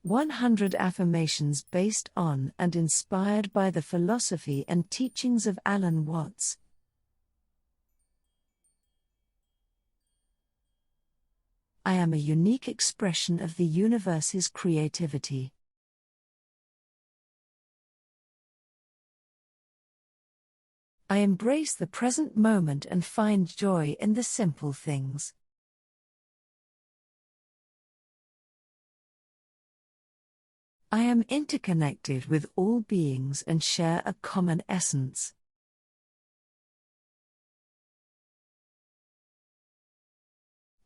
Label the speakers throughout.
Speaker 1: 100 affirmations based on and inspired by the philosophy and teachings of Alan Watts. I am a unique expression of the universe's creativity. I embrace the present moment and find joy in the simple things. I am interconnected with all beings and share a common essence.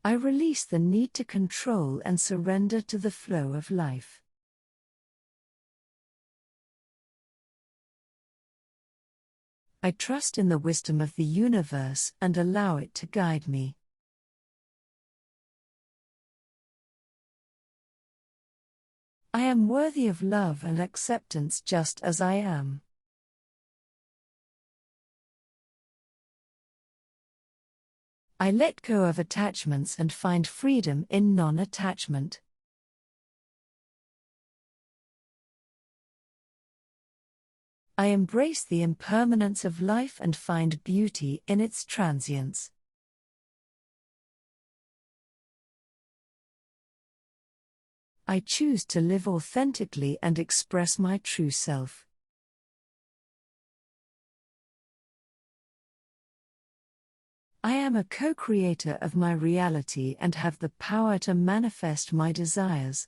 Speaker 1: I release the need to control and surrender to the flow of life. I trust in the wisdom of the universe and allow it to guide me. I am worthy of love and acceptance just as I am. I let go of attachments and find freedom in non-attachment. I embrace the impermanence of life and find beauty in its transience. I choose to live authentically and express my true self. I am a co-creator of my reality and have the power to manifest my desires.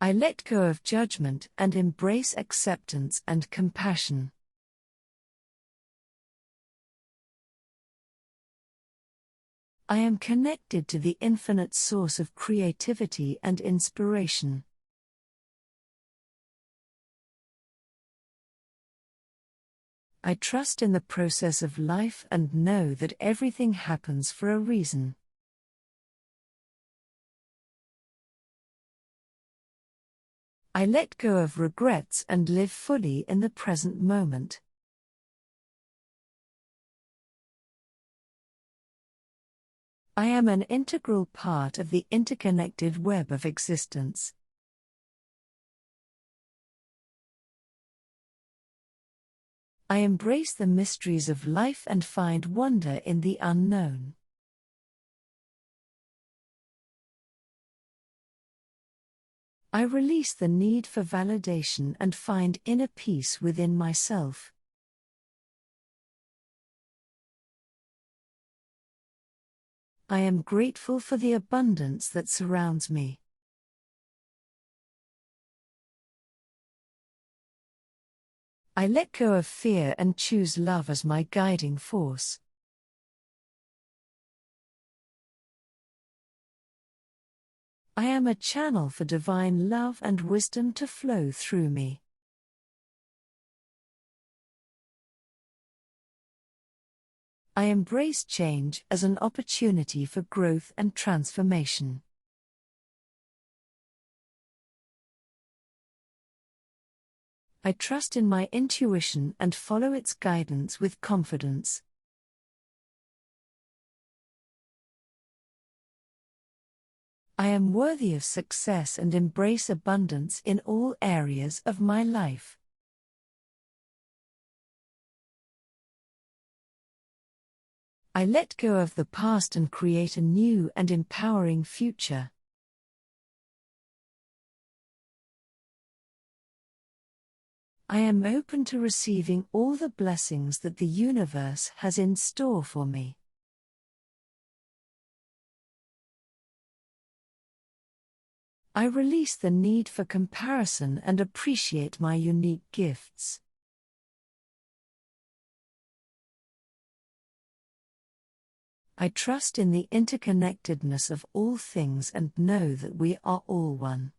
Speaker 1: I let go of judgment and embrace acceptance and compassion. I am connected to the infinite source of creativity and inspiration. I trust in the process of life and know that everything happens for a reason. I let go of regrets and live fully in the present moment. I am an integral part of the interconnected web of existence. I embrace the mysteries of life and find wonder in the unknown. I release the need for validation and find inner peace within myself. I am grateful for the abundance that surrounds me. I let go of fear and choose love as my guiding force. I am a channel for divine love and wisdom to flow through me. I embrace change as an opportunity for growth and transformation. I trust in my intuition and follow its guidance with confidence. I am worthy of success and embrace abundance in all areas of my life. I let go of the past and create a new and empowering future. I am open to receiving all the blessings that the universe has in store for me. I release the need for comparison and appreciate my unique gifts. I trust in the interconnectedness of all things and know that we are all one.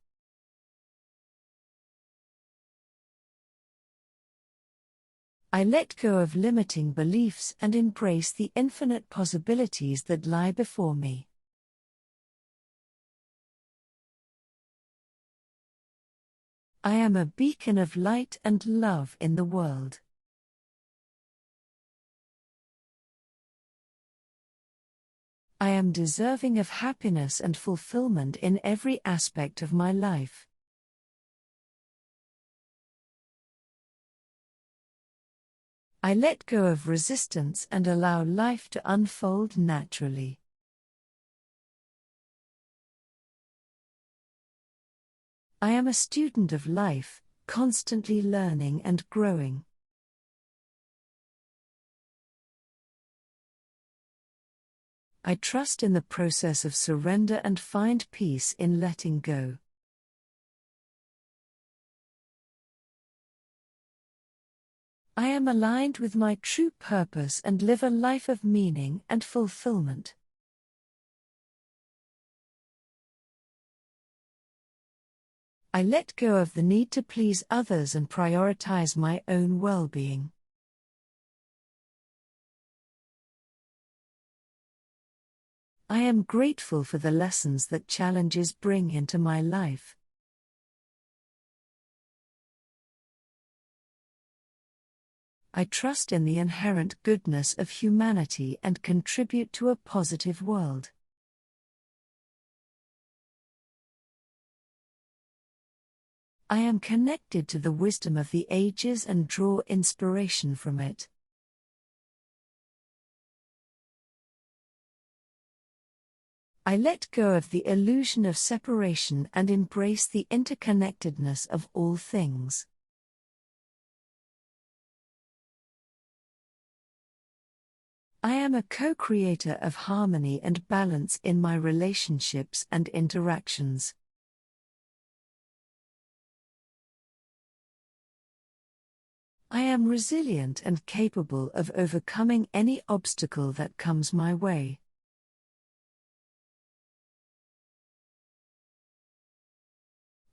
Speaker 1: I let go of limiting beliefs and embrace the infinite possibilities that lie before me. I am a beacon of light and love in the world. I am deserving of happiness and fulfillment in every aspect of my life. I let go of resistance and allow life to unfold naturally. I am a student of life, constantly learning and growing. I trust in the process of surrender and find peace in letting go. I am aligned with my true purpose and live a life of meaning and fulfillment. I let go of the need to please others and prioritize my own well-being. I am grateful for the lessons that challenges bring into my life. I trust in the inherent goodness of humanity and contribute to a positive world. I am connected to the wisdom of the ages and draw inspiration from it. I let go of the illusion of separation and embrace the interconnectedness of all things. I am a co-creator of harmony and balance in my relationships and interactions. I am resilient and capable of overcoming any obstacle that comes my way.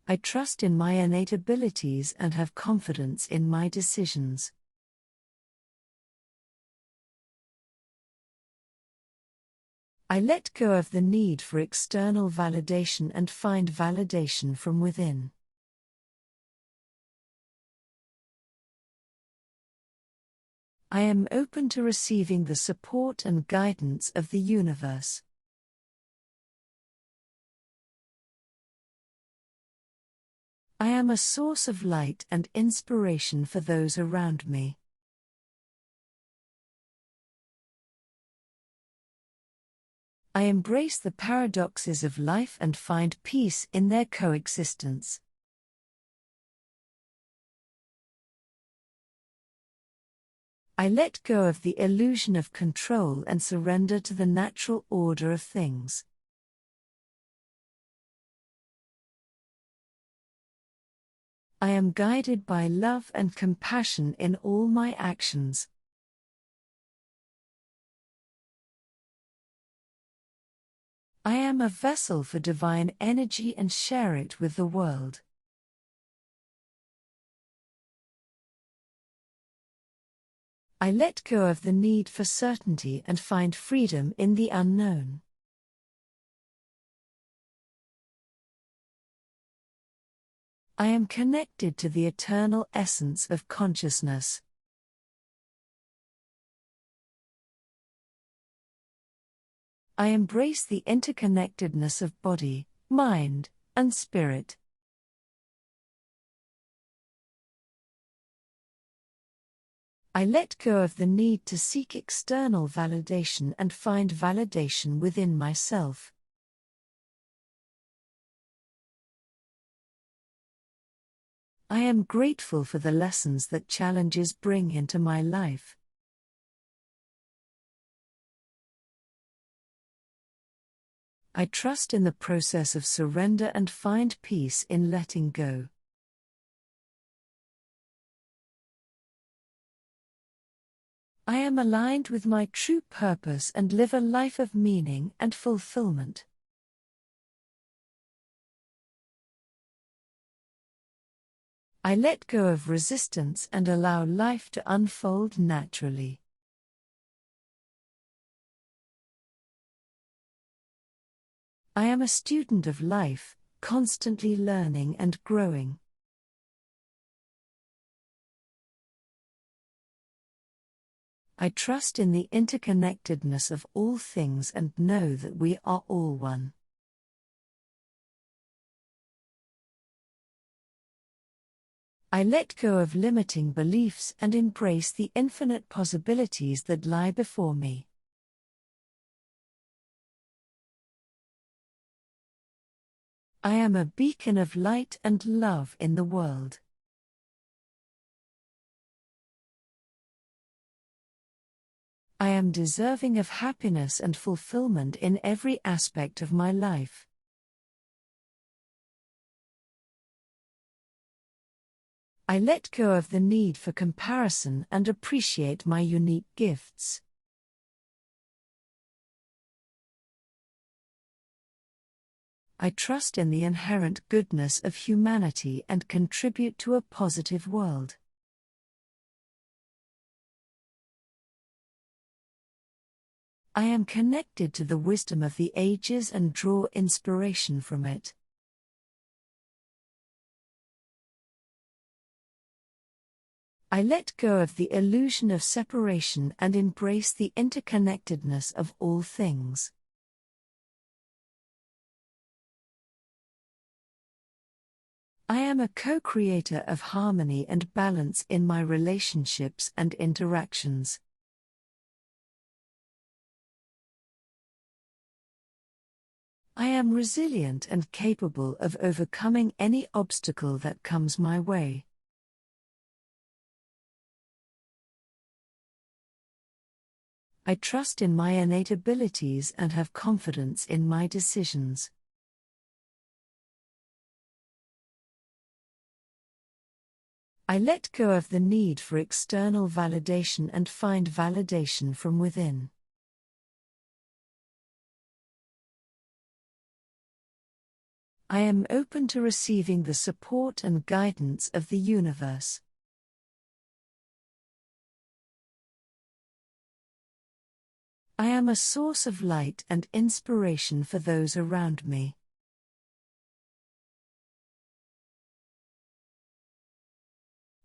Speaker 1: I trust in my innate abilities and have confidence in my decisions. I let go of the need for external validation and find validation from within. I am open to receiving the support and guidance of the universe. I am a source of light and inspiration for those around me. I embrace the paradoxes of life and find peace in their coexistence. I let go of the illusion of control and surrender to the natural order of things. I am guided by love and compassion in all my actions. I am a vessel for divine energy and share it with the world. I let go of the need for certainty and find freedom in the unknown. I am connected to the eternal essence of consciousness. I embrace the interconnectedness of body, mind, and spirit. I let go of the need to seek external validation and find validation within myself. I am grateful for the lessons that challenges bring into my life. I trust in the process of surrender and find peace in letting go. I am aligned with my true purpose and live a life of meaning and fulfillment. I let go of resistance and allow life to unfold naturally. I am a student of life, constantly learning and growing. I trust in the interconnectedness of all things and know that we are all one. I let go of limiting beliefs and embrace the infinite possibilities that lie before me. I am a beacon of light and love in the world. I am deserving of happiness and fulfillment in every aspect of my life. I let go of the need for comparison and appreciate my unique gifts. I trust in the inherent goodness of humanity and contribute to a positive world. I am connected to the wisdom of the ages and draw inspiration from it. I let go of the illusion of separation and embrace the interconnectedness of all things. I am a co-creator of harmony and balance in my relationships and interactions. I am resilient and capable of overcoming any obstacle that comes my way. I trust in my innate abilities and have confidence in my decisions. I let go of the need for external validation and find validation from within. I am open to receiving the support and guidance of the universe. I am a source of light and inspiration for those around me.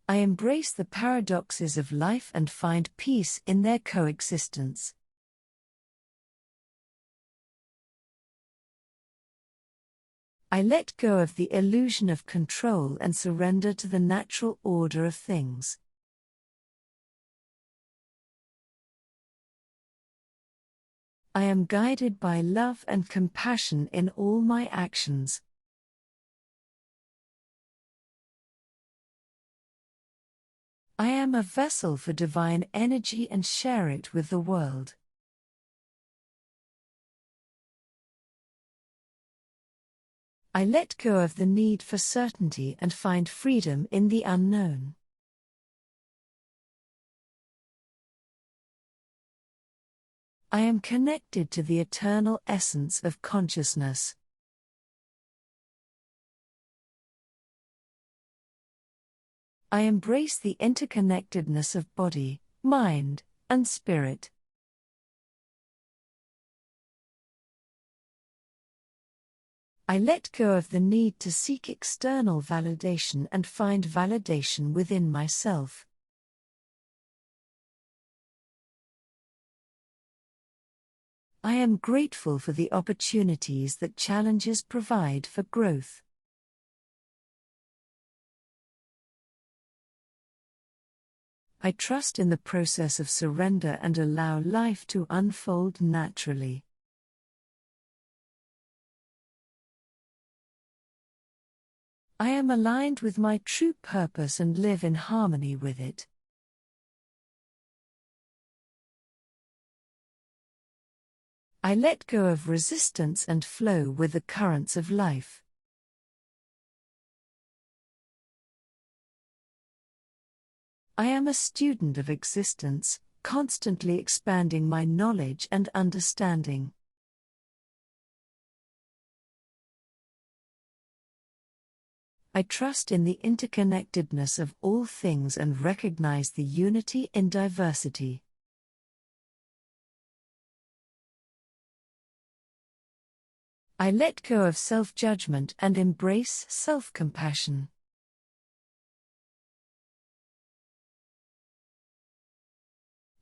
Speaker 1: I embrace the paradoxes of life and find peace in their coexistence. I let go of the illusion of control and surrender to the natural order of things. I am guided by love and compassion in all my actions. I am a vessel for divine energy and share it with the world. I let go of the need for certainty and find freedom in the unknown. I am connected to the eternal essence of consciousness. I embrace the interconnectedness of body, mind, and spirit. I let go of the need to seek external validation and find validation within myself. I am grateful for the opportunities that challenges provide for growth. I trust in the process of surrender and allow life to unfold naturally. I am aligned with my true purpose and live in harmony with it. I let go of resistance and flow with the currents of life. I am a student of existence, constantly expanding my knowledge and understanding. I trust in the interconnectedness of all things and recognize the unity in diversity. I let go of self-judgment and embrace self-compassion.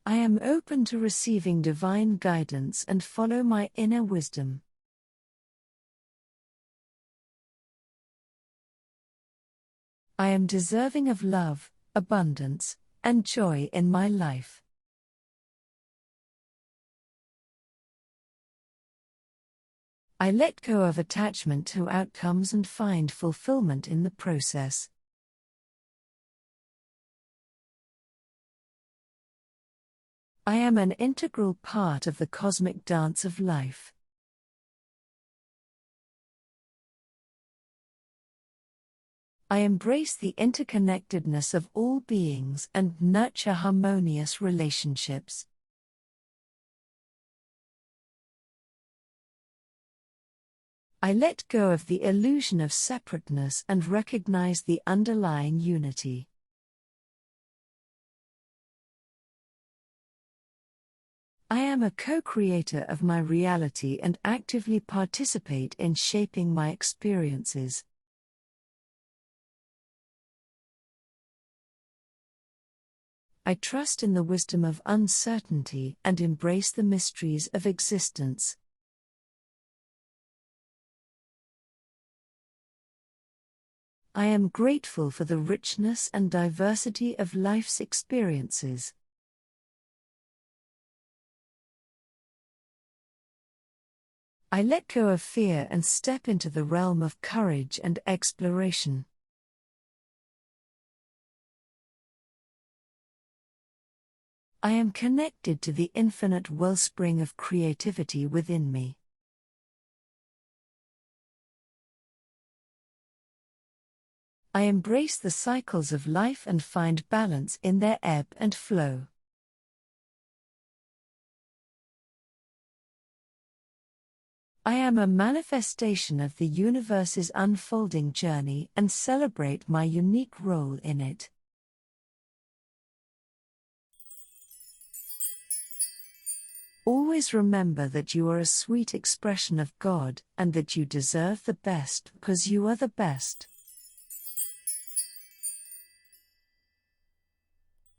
Speaker 1: I am open to receiving divine guidance and follow my inner wisdom. I am deserving of love, abundance, and joy in my life. I let go of attachment to outcomes and find fulfillment in the process. I am an integral part of the cosmic dance of life. I embrace the interconnectedness of all beings and nurture harmonious relationships. I let go of the illusion of separateness and recognize the underlying unity. I am a co-creator of my reality and actively participate in shaping my experiences. I trust in the wisdom of uncertainty and embrace the mysteries of existence. I am grateful for the richness and diversity of life's experiences. I let go of fear and step into the realm of courage and exploration. I am connected to the infinite wellspring of creativity within me. I embrace the cycles of life and find balance in their ebb and flow. I am a manifestation of the universe's unfolding journey and celebrate my unique role in it. Always remember that you are a sweet expression of God and that you deserve the best because you are the best.